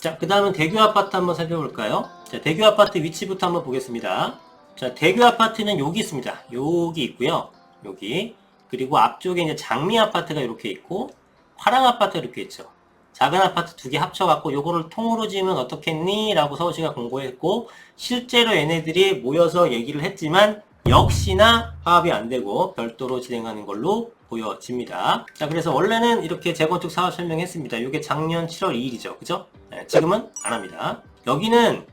자, 그 다음은 대교 아파트 한번 살펴볼까요? 자, 대교 아파트 위치부터 한번 보겠습니다. 자, 대교 아파트는 여기 있습니다. 여기 있고요. 여기. 그리고 앞쪽에 이제 장미 아파트가 이렇게 있고, 화랑 아파트가 이렇게 있죠. 작은 아파트 두 개 합쳐갖고 요거를 통으로 지으면 어떻겠니? 라고 서울시가 공고했고, 실제로 얘네들이 모여서 얘기를 했지만, 역시나 화합이 안 되고 별도로 진행하는 걸로 보여집니다. 자, 그래서 원래는 이렇게 재건축 사업 설명했습니다. 이게 작년 7월 2일이죠. 그죠? 네, 지금은 안 합니다. 여기는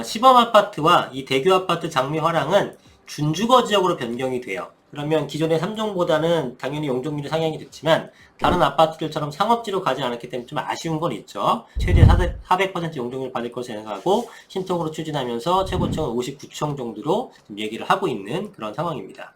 시범 아파트와 이 대교 아파트 장미 화랑은 준주거 지역으로 변경이 돼요. 그러면 기존의 3종보다는 당연히 용적률이 상향이 됐지만 다른 아파트들처럼 상업지로 가지 않았기 때문에 좀 아쉬운 건 있죠. 최대 400% 용적률 받을 것을 생각하고 신통으로 추진하면서 최고층은 59층 정도로 얘기를 하고 있는 그런 상황입니다.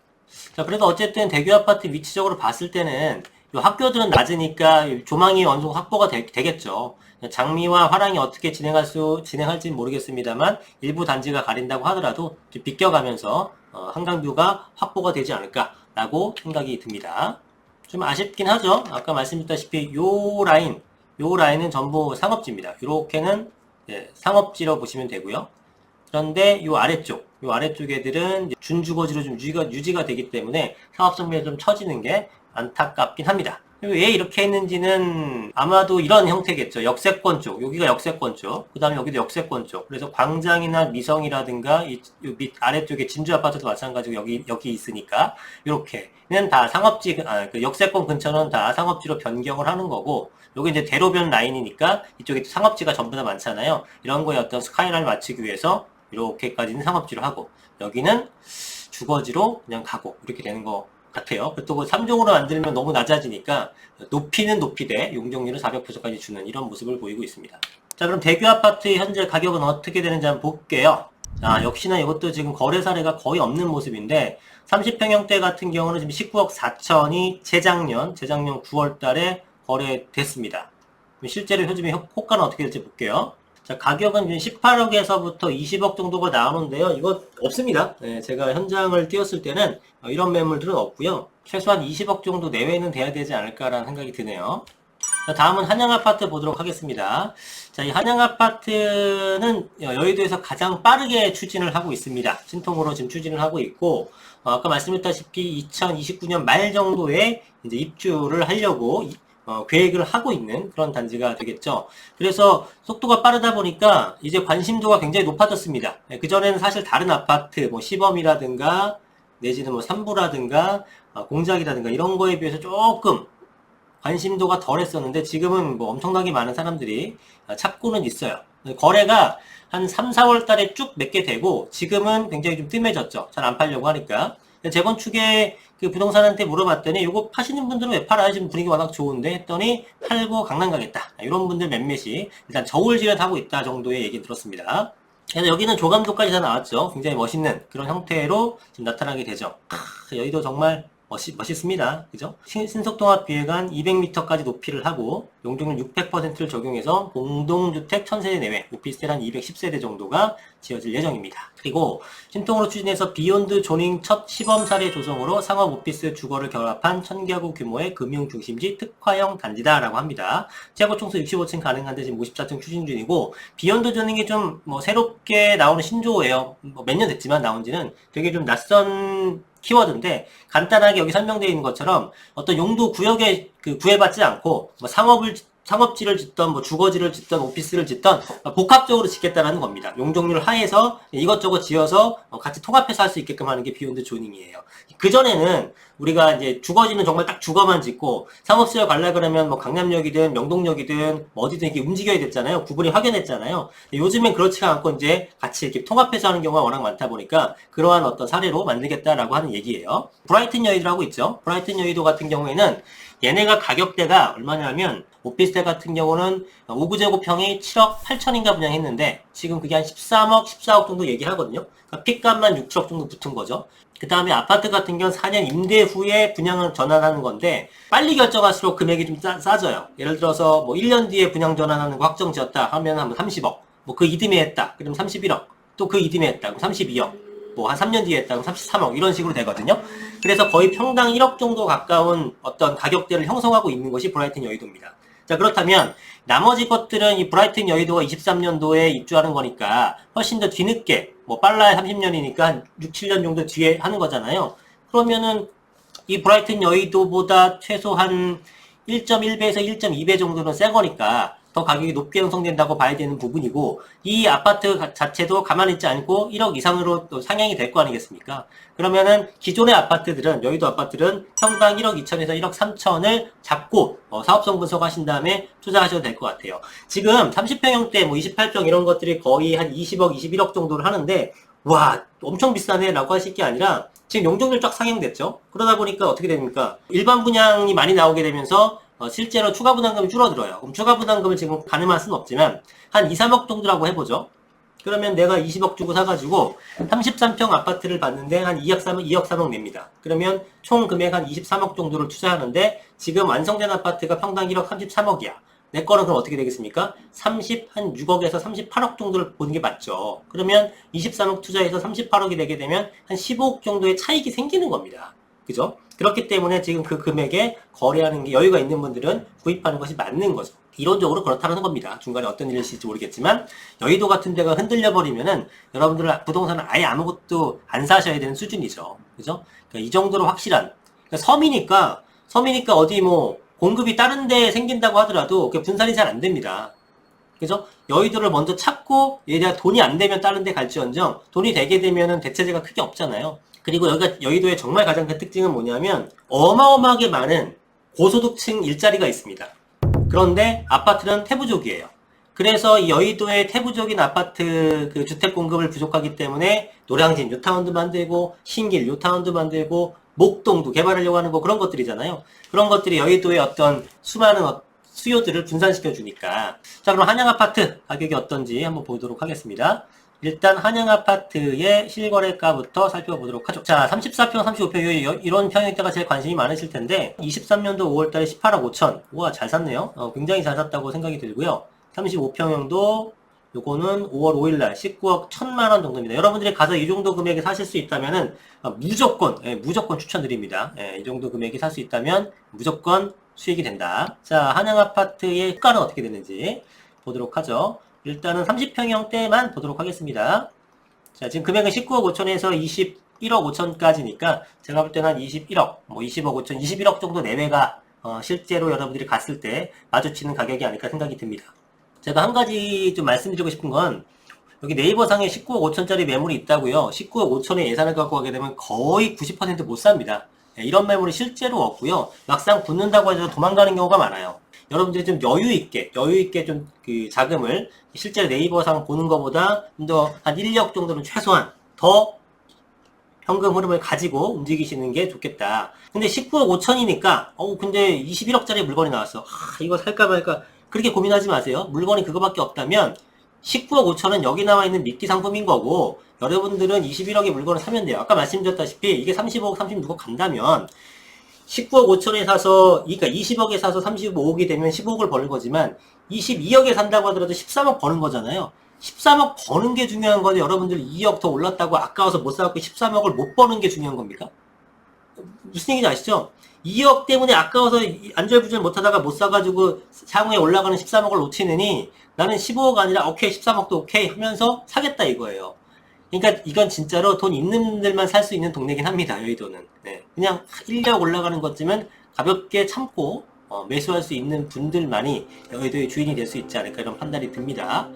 자, 그래도 어쨌든 대교 아파트 위치적으로 봤을 때는 이 학교들은 낮으니까 조망이 어느 정도 확보가 되겠죠. 장미와 화랑이 어떻게 진행할지는 모르겠습니다만 일부 단지가 가린다고 하더라도 비껴가면서 한강뷰가 확보가 되지 않을까라고 생각이 듭니다. 좀 아쉽긴 하죠. 아까 말씀드렸다시피 요 라인은 전부 상업지입니다. 요렇게는 상업지로 보시면 되고요. 그런데 요 아래쪽 애들은 준주거지로 좀 유지가 되기 때문에 사업성비가 좀 처지는 게 안타깝긴 합니다. 왜 이렇게 했는지는 아마도 이런 형태겠죠. 역세권 쪽, 여기가 역세권 쪽, 그 다음에 여기도 역세권 쪽. 그래서 광장이나 미성이라든가 이 밑 아래쪽에 진주 아파트도 마찬가지고 여기 있으니까 이렇게는 다 상업지, 그 역세권 근처는 다 상업지로 변경을 하는 거고. 여기 이제 대로변 라인이니까 이쪽에 상업지가 전부 다 많잖아요. 이런 거에 어떤 스카이라인을 맞추기 위해서 이렇게까지는 상업지로 하고 여기는 주거지로 그냥 가고 이렇게 되는 거 같아요. 또 3종으로 만들면 너무 낮아지니까 높이는 높이되 용적률은 400%까지 주는 이런 모습을 보이고 있습니다. 자, 그럼 대교 아파트 현재 가격은 어떻게 되는지 한번 볼게요. 자, 역시나 이것도 지금 거래 사례가 거의 없는 모습인데 30평형대 같은 경우는 지금 19억 4천이 재작년 9월 달에 거래됐습니다. 실제로 요즘에 호가는 어떻게 될지 볼게요. 자, 가격은 18억에서부터 20억 정도가 나오는데요. 이거 없습니다. 네, 제가 현장을 띄웠을 때는 이런 매물들은 없고요. 최소한 20억 정도 내외는 돼야 되지 않을까라는 생각이 드네요. 자, 다음은 한양아파트 보도록 하겠습니다. 자, 이 한양아파트는 여의도에서 가장 빠르게 추진을 하고 있습니다. 신통으로 지금 추진을 하고 있고, 아까 말씀드렸다시피 2029년 말 정도에 이제 입주를 하려고 계획을 하고 있는 그런 단지가 되겠죠. 그래서 속도가 빠르다 보니까 이제 관심도가 굉장히 높아졌습니다. 그전에는 사실 다른 아파트, 뭐 시범이라든가 내지는 뭐 삼부라든가 공작이라든가 이런 거에 비해서 조금 관심도가 덜 했었는데 지금은 뭐 엄청나게 많은 사람들이 찾고는 있어요. 거래가 한 3, 4월 달에 쭉 몇 개 되고 지금은 굉장히 좀 뜸해졌죠. 잘 안 팔려고 하니까. 재건축에 그 부동산한테 물어봤더니 이거 파시는 분들은 왜 팔아요? 지금 분위기 워낙 좋은데 했더니 팔고 강남 가겠다. 이런 분들 몇몇이 일단 저울질을 하고 있다 정도의 얘기 들었습니다. 그래서 여기는 조감도까지 다 나왔죠. 굉장히 멋있는 그런 형태로 지금 나타나게 되죠. 여의도 정말 멋있습니다. 그죠? 신속동합 비회관 200m까지 높이를 하고 용적률 600%를 적용해서 공동주택 1000세대 내외, 오피스텔 한 210세대 정도가 지어질 예정입니다. 그리고 신통으로 추진해서 비욘드 조닝 첫 시범 사례 조성으로 상업 오피스 주거를 결합한 1000가구 규모의 금융중심지 특화형 단지다라고 합니다. 최고 총수 65층 가능한데 지금 54층 추진 중이고 비욘드 조닝이 좀 뭐 새롭게 나오는 신조어예요. 뭐 몇 년 됐지만 나온 지는 되게 좀 낯선 키워드인데 간단하게 여기 설명되어 있는 것처럼 어떤 용도 구역에 구애받지 않고 뭐 상업지를 짓던 뭐 주거지를 짓던 오피스를 짓던 복합적으로 짓겠다라는 겁니다. 용적률 하에서 이것저것 지어서 같이 통합해서 할 수 있게끔 하는 게 비욘드 조닝이에요. 그전에는 우리가 이제 주거지는 정말 딱 주거만 짓고 상업지를 가려 그러면 뭐 강남역이든 명동역이든 뭐 어디든 이렇게 움직여야 됐잖아요. 구분이 확연했잖아요. 요즘엔 그렇지가 않고 이제 같이 이렇게 통합해서 하는 경우가 워낙 많다 보니까 그러한 어떤 사례로 만들겠다라고 하는 얘기예요. 브라이튼 여의도라고 있죠. 브라이튼 여의도 같은 경우에는 얘네가 가격대가 얼마냐면 오피스텔 같은 경우는 5구제곱평이 7억 8천인가 분양했는데 지금 그게 한 13억, 14억 정도 얘기하거든요. 그러니까 핏값만 6억 정도 붙은 거죠. 그 다음에 아파트 같은 경우는 4년 임대 후에 분양을 전환하는 건데 빨리 결정할수록 금액이 좀 싸져요. 예를 들어서 뭐 1년 뒤에 분양 전환하는 거 확정 지었다 하면 한 30억, 뭐 그 이듬해 했다 그러면 31억, 또 그 이듬해 했다 그럼 32억, 뭐 한 3년 뒤에 했다 그럼 33억 이런 식으로 되거든요. 그래서 거의 평당 1억 정도 가까운 어떤 가격대를 형성하고 있는 것이 브라이튼 여의도입니다. 자, 그렇다면 나머지 것들은 이 브라이튼 여의도가 23년도에 입주하는 거니까 훨씬 더 뒤늦게, 뭐 빨라야 30년이니까 한 6, 7년 정도 뒤에 하는 거잖아요. 그러면은 이 브라이튼 여의도보다 최소한 1.1배에서 1.2배 정도는 새 거니까 더 가격이 높게 형성된다고 봐야 되는 부분이고, 이 아파트 자체도 가만히 있지 않고 1억 이상으로 또 상향이 될 거 아니겠습니까? 그러면은 기존의 아파트들은, 여의도 아파트들은 평당 1억 2천에서 1억 3천을 잡고 사업성 분석하신 다음에 투자하셔도 될 것 같아요. 지금 30평형대 뭐 28평 이런 것들이 거의 한 20억, 21억 정도를 하는데, 와, 엄청 비싸네 라고 하실 게 아니라 지금 용적률 쫙 상향됐죠. 그러다 보니까 어떻게 됩니까? 일반 분양이 많이 나오게 되면서 실제로 추가 부담금이 줄어들어요. 그럼 추가 부담금을 지금 가늠할 수는 없지만 한 2, 3억 정도라고 해보죠. 그러면 내가 20억 주고 사가지고 33평 아파트를 봤는데 한 2억 3억 냅니다. 그러면 총 금액 한 23억 정도를 투자하는데 지금 완성된 아파트가 평당 1억 33억이야. 내 거는 그럼 어떻게 되겠습니까? 한 6억에서 38억 정도를 보는 게 맞죠. 그러면 23억 투자해서 38억이 되게 되면 한 15억 정도의 차익이 생기는 겁니다. 그죠? 그렇기 때문에 지금 그 금액에 거래하는 게 여유가 있는 분들은 구입하는 것이 맞는 거죠. 이론적으로 그렇다는 겁니다. 중간에 어떤 일이 있을지 모르겠지만 여의도 같은 데가 흔들려 버리면은 여러분들 부동산은 아예 아무것도 안 사셔야 되는 수준이죠. 그죠? 그러니까 이 정도로 확실한, 그러니까 섬이니까 어디 뭐 공급이 다른 데 생긴다고 하더라도 그 분산이 잘 안 됩니다. 그죠? 여의도를 먼저 찾고 얘가 돈이 안 되면 다른 데 갈지언정 돈이 되게 되면은 대체제가 크게 없잖아요. 그리고 여기가 여의도의 정말 가장 큰 특징은 뭐냐면 어마어마하게 많은 고소득층 일자리가 있습니다. 그런데 아파트는 태부족이에요. 그래서 이 여의도의 태부적인 아파트 그 주택 공급을 부족하기 때문에 노량진 뉴타운도 만들고 신길 뉴타운도 만들고 목동도 개발하려고 하는 거 그런 것들이잖아요. 그런 것들이 여의도의 어떤 수많은 수요들을 분산시켜 주니까. 자, 그럼 한양 아파트 가격이 어떤지 한번 보도록 하겠습니다. 일단 한양 아파트의 실거래가부터 살펴보도록 하죠. 자, 34평, 35평 이런 평형대가 제일 관심이 많으실 텐데 23년도 5월달에 18억 5천. 우와, 잘 샀네요. 굉장히 잘 샀다고 생각이 들고요. 35평형도 요거는 5월 5일날 19억 1천만 원 정도입니다. 여러분들이 가서 이 정도 금액에 사실 수 있다면은 무조건 추천드립니다. 이 정도 금액에 살 수 있다면 무조건 수익이 된다. 자, 한양 아파트의 시가는 어떻게 되는지 보도록 하죠. 일단은 30평형대만 보도록 하겠습니다. 자, 지금 금액은 19억 5천에서 21억 5천까지니까 제가 볼 때는 한 21억, 뭐 20억 5천, 21억 정도 내외가 실제로 여러분들이 갔을 때 마주치는 가격이 아닐까 생각이 듭니다. 제가 한 가지 좀 말씀드리고 싶은 건 여기 네이버상에 19억 5천짜리 매물이 있다고요. 19억 5천에 예산을 갖고 가게 되면 거의 90% 못 삽니다. 이런 매물이 실제로 없고요. 막상 붙는다고 해서 도망가는 경우가 많아요. 여러분들이 좀 여유 있게 좀 그 자금을 실제로 네이버상 보는 것보다 좀 더 한 1억 정도는 최소한 더 현금 흐름을 가지고 움직이시는 게 좋겠다. 근데 19억 5천이니까 근데 21억짜리 물건이 나왔어. 이거 살까 말까 그렇게 고민하지 마세요. 물건이 그거밖에 없다면 19억 5천은 여기 나와 있는 미끼 상품인 거고 여러분들은 21억의 물건을 사면 돼요. 아까 말씀드렸다시피 이게 35억, 36억 간다면 19억 5천에 사서, 그러니까 20억에 사서 35억이 되면 15억을 버는 거지만 22억에 산다고 하더라도 13억 버는 거잖아요. 13억 버는 게 중요한 건데 여러분들 2억 더 올랐다고 아까워서 못 사갖고 13억을 못 버는 게 중요한 겁니까? 무슨 얘기인지 아시죠? 2억 때문에 아까워서 안절부절 못하다가 못 사가지고 향후에 올라가는 13억을 놓치느니 나는 15억 아니라 오케이 13억도 오케이 하면서 사겠다 이거예요. 그러니까 이건 진짜로 돈 있는 분들만 살 수 있는 동네긴 합니다. 여의도는. 네. 그냥 1억 올라가는 것쯤은 가볍게 참고 매수할 수 있는 분들만이 여의도의 주인이 될 수 있지 않을까 이런 판단이 듭니다.